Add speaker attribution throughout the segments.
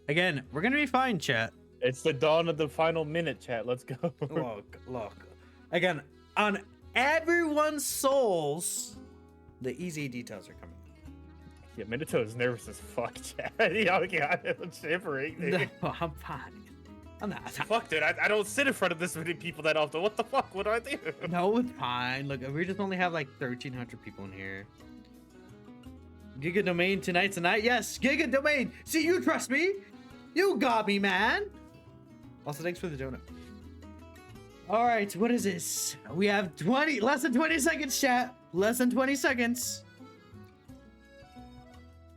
Speaker 1: Again, we're gonna be fine, chat.
Speaker 2: It's the dawn of the final minute, chat. Let's go.
Speaker 1: Look. Again, on everyone's souls, the EZA details are coming.
Speaker 2: Yeah, Minatos is nervous as fuck, chat. Yo, God, I'm shivering. Dude.
Speaker 1: No, I'm fine. I'm not.
Speaker 2: Fuck, dude. I don't sit in front of this many people that often. What the fuck? What do I do?
Speaker 1: No, it's fine. Look, we just only have like 1,300 people in here. Giga Domain tonight. Yes, Giga Domain. See, you trust me. You got me, man. Also, thanks for the donut. All right, what is this? We have less than 20 seconds, chat. Less than 20 seconds.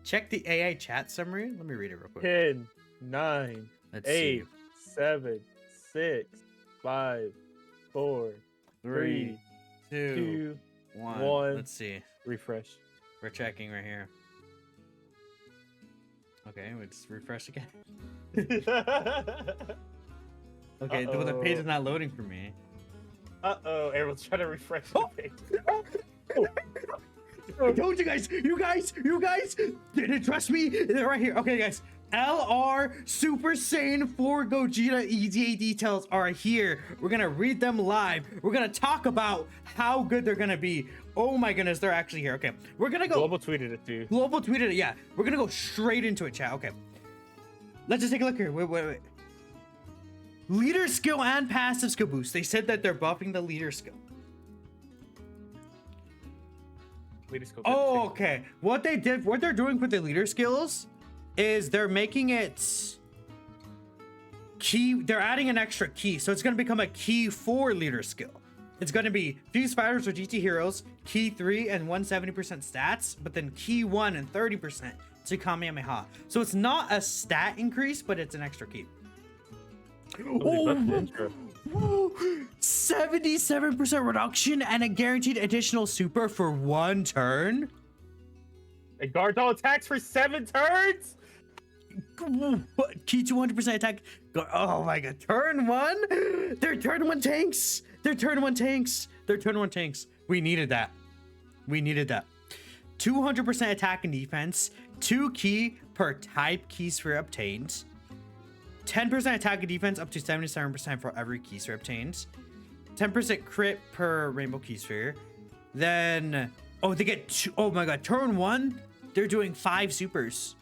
Speaker 1: Check the AI chat summary. Let me read it real quick.
Speaker 2: 10, 9,
Speaker 1: Let's
Speaker 2: 8,
Speaker 1: see.
Speaker 2: 7, 6, 5, 4, 3, 2, 1.
Speaker 1: Let's see.
Speaker 2: Refresh.
Speaker 1: We're checking right here. Okay, let's refresh again. Okay, the page is not loading for me.
Speaker 2: Everyone's trying to refresh the page.
Speaker 1: I told you guys didn't trust me. They're right here. Okay, guys. LR Super Saiyan 4 Gogeta EZA details are here. We're gonna read them live. We're gonna talk about how good they're gonna be. Oh my goodness, they're actually here. Okay, we're gonna go.
Speaker 2: Global tweeted it too.
Speaker 1: Global tweeted it, yeah. We're gonna go straight into it, chat. Okay. Let's just take a look here. Wait. Leader skill and passive skill boost. They said that they're buffing the leader skill. Oh, okay. What they're doing with the leader skills is they're making it key. They're adding an extra key, so it's gonna become a key 4 leader skill. It's gonna be Fuse Fighters or GT Heroes, key 3 and 170% stats, but then key 1 and 30% to Kamehameha. So it's not a stat increase, but it's an extra key. Oh, 77% reduction and a guaranteed additional super for 1 turn.
Speaker 2: It guards all attacks for 7 turns.
Speaker 1: Key 200% attack. Oh my god. Turn 1. They're turn 1 tanks. We needed that. 200% attack and defense. 2 key per type key sphere obtained. 10% attack and defense up to 77% for every key sphere obtained. 10% crit per rainbow key sphere. Then, they get oh my god, turn 1, they're doing 5 supers.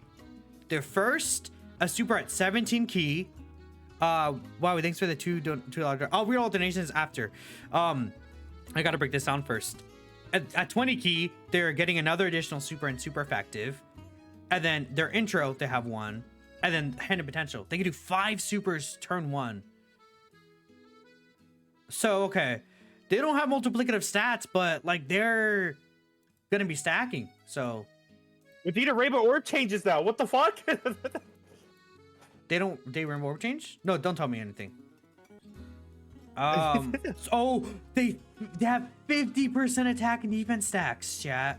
Speaker 1: Their first, a super at 17 key. Wow, thanks for the $2. I'll read all donations after. I gotta break this down first. At 20 key, they're getting another additional super and super effective. And then their intro, they have 1. And then hand of potential. They can do 5 supers turn 1. So, okay. They don't have multiplicative stats, but like they're gonna be stacking. So
Speaker 2: We need a rainbow orb changes now. What the fuck?
Speaker 1: they rainbow orb change? No, don't tell me anything. They have 50% attack and defense stacks, chat.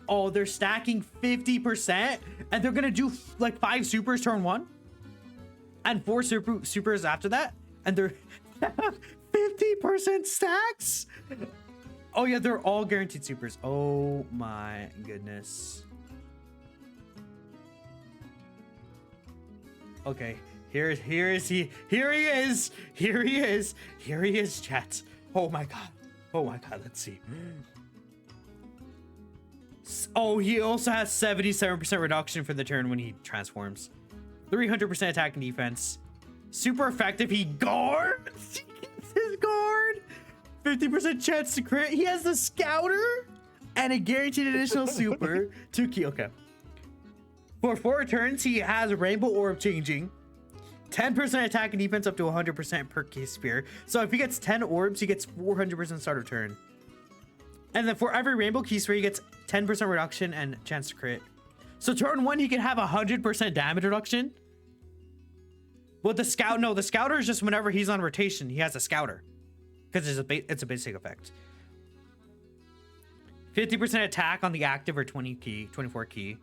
Speaker 1: Oh, they're stacking 50%, and they're gonna do like 5 supers turn 1, and 4 supers after that, and they're 50% stacks. Oh yeah, they're all guaranteed supers. Oh my goodness. Okay, here he is, chat. Oh my god, let's see. Oh, he also has 77% reduction for the turn when he transforms. 300% attack and defense. Super effective. He guards. He gets his guard. 50% chance to crit. He has the scouter and a guaranteed additional super. 2 key. Okay. For 4 turns, he has rainbow orb changing. 10% attack and defense up to 100% per key spear. So if he gets 10 orbs, he gets 400% starter turn. And then for every rainbow key sphere, he gets 10% reduction and chance to crit. So turn 1, he can have 100% damage reduction. Well, the scouter is just whenever he's on rotation, he has a scouter. Because it's a basic effect. 50% attack on the active or 24 key.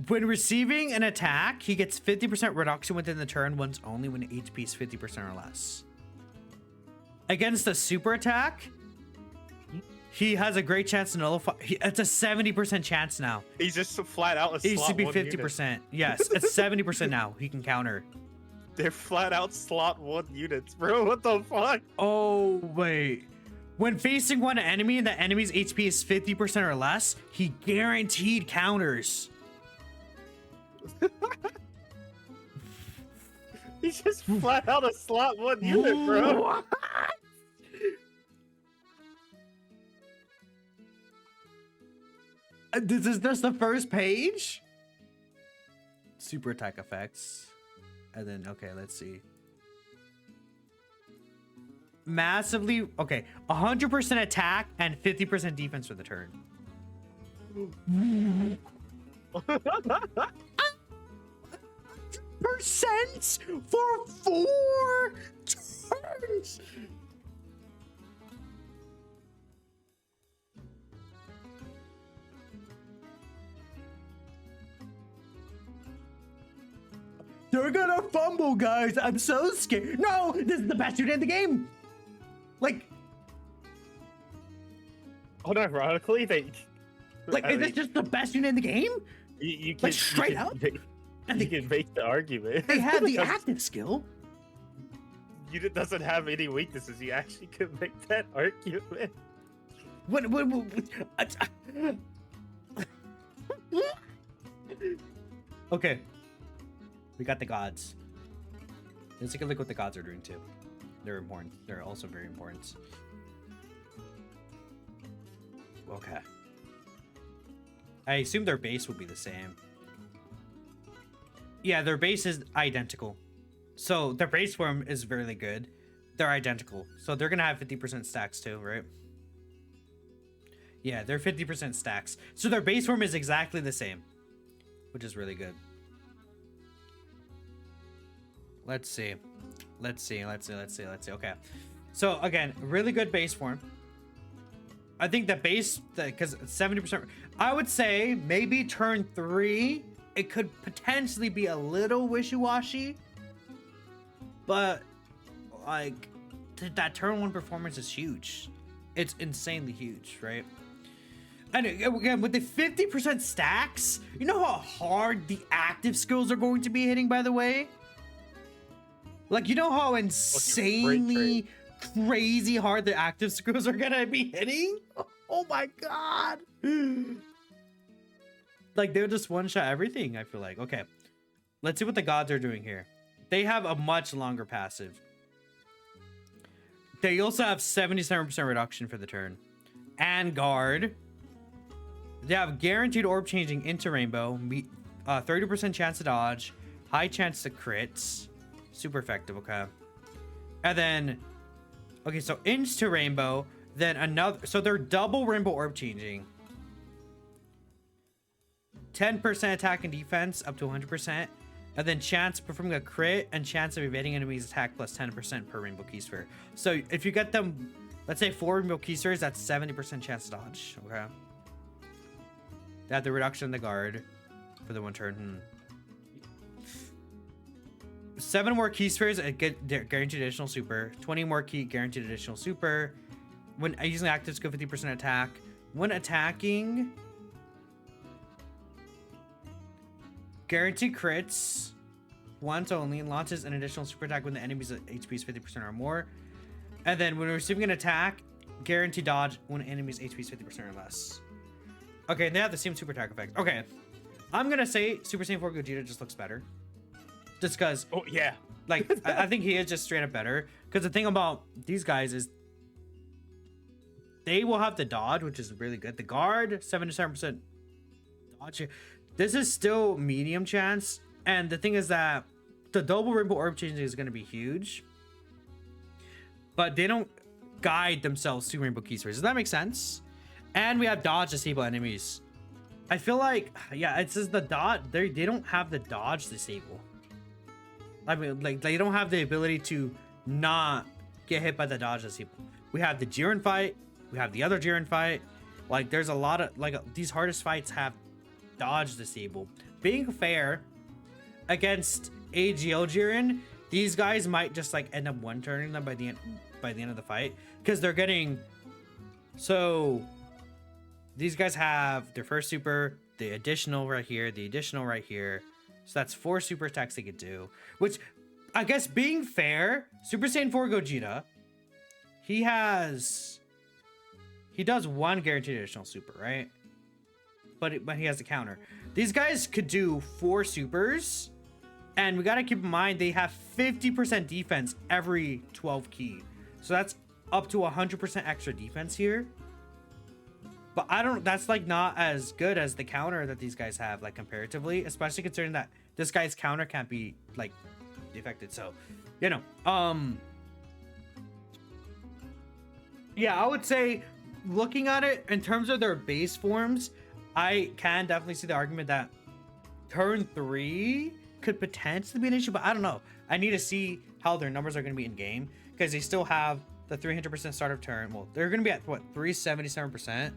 Speaker 1: When receiving an attack, he gets 50% reduction within the turn once only when HP is 50% or less. Against the super attack, He has a great chance to nullify. It's a 70% chance now.
Speaker 2: He's just flat out a
Speaker 1: It used to
Speaker 2: slot
Speaker 1: be
Speaker 2: 1
Speaker 1: 50%.
Speaker 2: unit.
Speaker 1: Yes, it's 70% now. He can counter.
Speaker 2: They're flat out slot 1 units, bro. What the fuck?
Speaker 1: Oh, wait. When facing one enemy and the enemy's HP is 50% or less, he guaranteed counters.
Speaker 2: He's just flat out a slot 1 unit, bro.
Speaker 1: What? This is just the first page? Super attack effects. And then, okay, let's see. Massively, okay, 100% attack and 50% defense for the turn. Percent for 4 turns. They're gonna fumble, guys. I'm so scared. No, this is the best unit in the game. Like,
Speaker 2: Unironically,
Speaker 1: is this just the best unit in the game?
Speaker 2: you can
Speaker 1: Like, straight up?
Speaker 2: You can make the argument.
Speaker 1: They have the
Speaker 2: Because
Speaker 1: active skill.
Speaker 2: unit doesn't have any weaknesses. You actually could make that argument.
Speaker 1: What okay. We got the gods. Let's take a look what the gods are doing too. They're important. They're also very important. Okay. I assume their base will be the same. Yeah, their base is identical. So their base form is really good. They're identical. So they're gonna have 50% stacks too, right? Yeah, they're 50% stacks. So their base form is exactly the same, which is really good. Let's see. Okay. So again, really good base form. I think the base, because 70%, I would say maybe turn 3, it could potentially be a little wishy-washy, but like that turn 1 performance is huge. It's insanely huge, right? And again, with the 50% stacks, you know how hard the active skills are going to be hitting, by the way? Like, you know how insanely crazy hard the active skills are gonna be hitting? Oh my god! Like, they'll just one-shot everything, I feel like. Okay, let's see what the gods are doing here. They have a much longer passive. They also have 77% reduction for the turn. And guard. They have guaranteed orb changing into rainbow. 30% chance to dodge. High chance to crits. Super effective, okay. And then, okay, so into rainbow, then another, so they're double rainbow orb changing. 10% attack and defense up to 100%. And then chance performing a crit and chance of evading enemies attack plus 10% per rainbow key sphere. So if you get them, let's say 4 rainbow key spheres, that's 70% chance to dodge, okay. They have the reduction in the guard for the 1 turn. 7 more key spheres, get guaranteed additional super. 20 more key guaranteed additional super. When using active skill, 50% attack. When attacking, guaranteed crits once only. Launches an additional super attack when the enemy's HP is 50% or more. And then when receiving an attack, guaranteed dodge when enemy's HP is 50% or less. Okay, they have the same super attack effect. Okay, I'm gonna say Super Saiyan 4 Gogeta just looks better. Just because,
Speaker 2: Oh yeah,
Speaker 1: like, I think he is just straight up better. Because the thing about these guys is they will have the dodge, which is really good. The guard, 77% dodge. This is still medium chance. And the thing is that the double rainbow orb changing is going to be huge. But they don't guide themselves to rainbow key spheres. Does that make sense? And we have dodge disable enemies. I feel like, yeah, it says the dodge. They don't have the dodge disable. I mean, like, they don't have the ability to not get hit by the dodge disable. We have the Jiren fight. We have the other Jiren fight. Like, there's a lot of, like, these hardest fights have dodge disable. Being fair, against AGL Jiren, these guys might just, like, end up one-turning them by the end of the fight. Because they're getting So these guys have their first super, the additional right here, the additional right here. So that's 4 super attacks they could do, which I guess being fair, Super Saiyan 4 Gogeta, he does 1 guaranteed additional super, right? But he has a counter. These guys could do 4 supers, and we gotta keep in mind they have 50% defense every 12 key. So that's up to 100% extra defense here. But that's like not as good as the counter that these guys have, like comparatively, especially considering that this guy's counter can't be like defected. So, you know, yeah, I would say looking at it in terms of their base forms, I can definitely see the argument that turn 3 could potentially be an issue, but I don't know. I need to see how their numbers are going to be in game, because they still have the 300% start of turn. Well, they're going to be at what, 377%?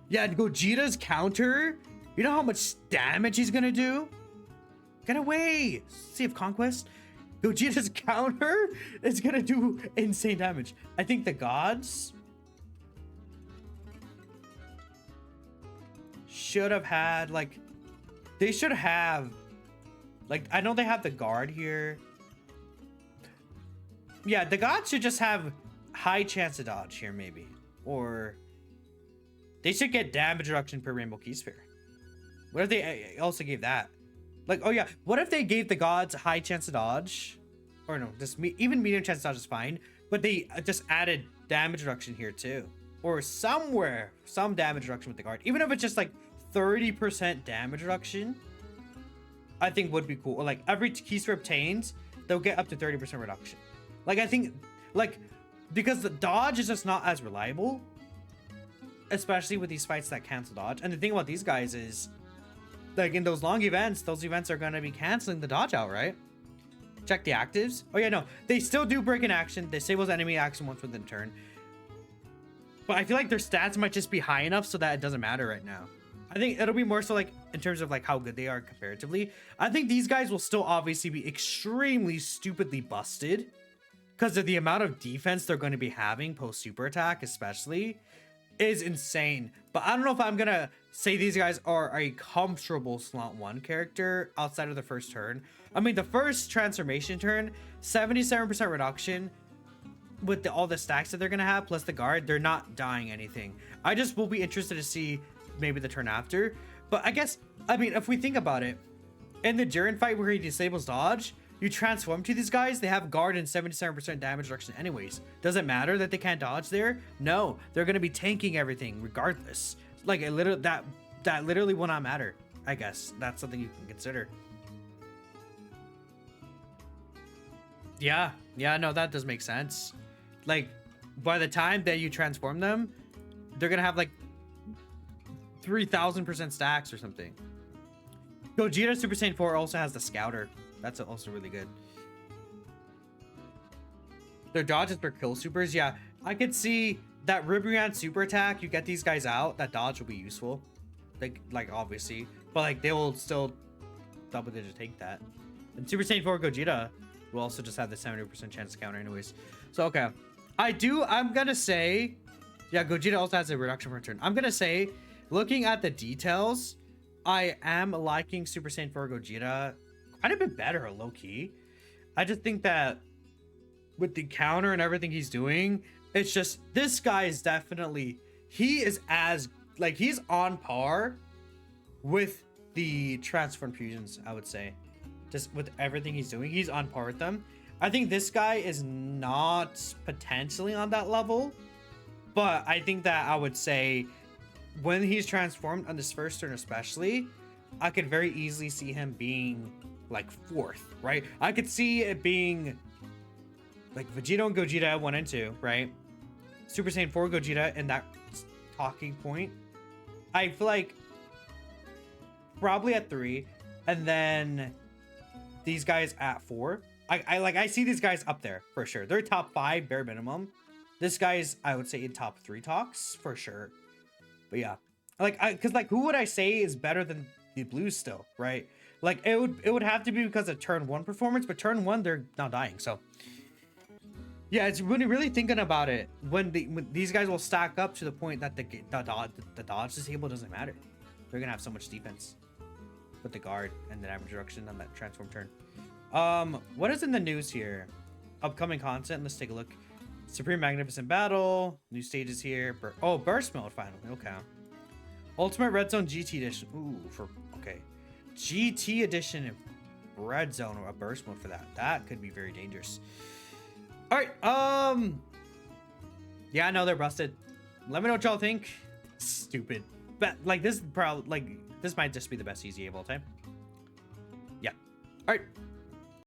Speaker 1: Yeah, Gogeta's counter, you know how much damage he's going to do? Get away! Sea of Conquest. Gogeta's counter is going to do insane damage. I think the gods should have had, like, they should have, like, I know they have the guard here. Yeah, the gods should just have high chance of dodge here, maybe. Or they should get damage reduction per rainbow key sphere. What if they also gave that? Like, oh yeah, what if they gave the gods high chance of dodge? Or no, just even medium chance of dodge is fine, but they just added damage reduction here too. Or somewhere, some damage reduction with the guard. Even if it's just like 30% damage reduction, I think would be cool. Or like every key sphere obtained, they'll get up to 30% reduction. Like, I think, like, because the dodge is just not as reliable, especially with these fights that cancel dodge. And the thing about these guys is, like, in those long events, those events are going to be canceling the dodge out, right? Check the actives. Oh yeah, no, they still do break in action. Disables enemy action once within turn. But I feel like their stats might just be high enough so that it doesn't matter right now. I think it'll be more so like in terms of like how good they are comparatively. I think these guys will still obviously be extremely stupidly busted because of the amount of defense they're going to be having post super attack, especially, is insane. But I don't know if I'm going to say these guys are a comfortable slot 1 character outside of the first turn. I mean, the first transformation turn, 77% reduction with all the stacks that they're going to have, plus the guard, they're not dying anything. I just will be interested to see maybe the turn after. But I guess, I mean, if we think about it, in the Jiren fight where he disables dodge, you transform to these guys, they have guard and 77% damage reduction anyways. Does it matter that they can't dodge there? No, they're going to be tanking everything regardless. Like, it literally, that literally will not matter. I guess that's something you can consider. Yeah, no, that does make sense. Like, by the time that you transform them, they're gonna have like 3,000% stacks or something. Gogeta Super Saiyan 4 also has the Scouter. That's also really good. Their dodges for kill supers. Yeah, I could see that Ribrianne super attack. You get these guys out, that dodge will be useful. Like obviously, but like they will still double digit take that. And Super Saiyan 4 Gogeta will also just have the 70% chance to counter anyways. So okay, I'm gonna say, yeah, Gogeta also has a reduction per turn. I'm gonna say, looking at the details, I am liking Super Saiyan 4 Gogeta quite a bit better, low key. I just think that with the counter and everything he's doing, it's just, this guy is definitely, he is as, like, he's on par with the Transform Fusions, I would say. Just with everything he's doing, he's on par with them. I think this guy is not potentially on that level, but I think that I would say when he's transformed on this first turn especially, I could very easily see him being like 4th, right? I could see it being like Vegeta and Gogeta 1 and 2, right? Super Saiyan 4 Gogeta in that talking point. I feel like probably at 3, and then these guys at 4. I see these guys up there for sure. They're top 5 bare minimum. This guy's, I would say, in top 3 talks for sure. But yeah, like, because like, who would I say is better than the Blues still, right? Like, it would have to be because of turn 1 performance, but turn 1 they're not dying. So Yeah, it's really thinking about it. When these guys will stack up to the point that the dodge disable doesn't matter. They're gonna have so much defense with the guard and the damage reduction on that transform turn. What is in the news here? Upcoming content. Let's take a look. Supreme Magnificent Battle. New stages here. Burst mode finally. Okay. Ultimate Red Zone GT edition. Ooh, okay. GT edition Red Zone or a burst mode for that. That could be very dangerous. All right. Yeah, I know they're busted. Let me know what y'all think. Stupid. But like this probably this might just be the best EZA of all time. Yeah. All right.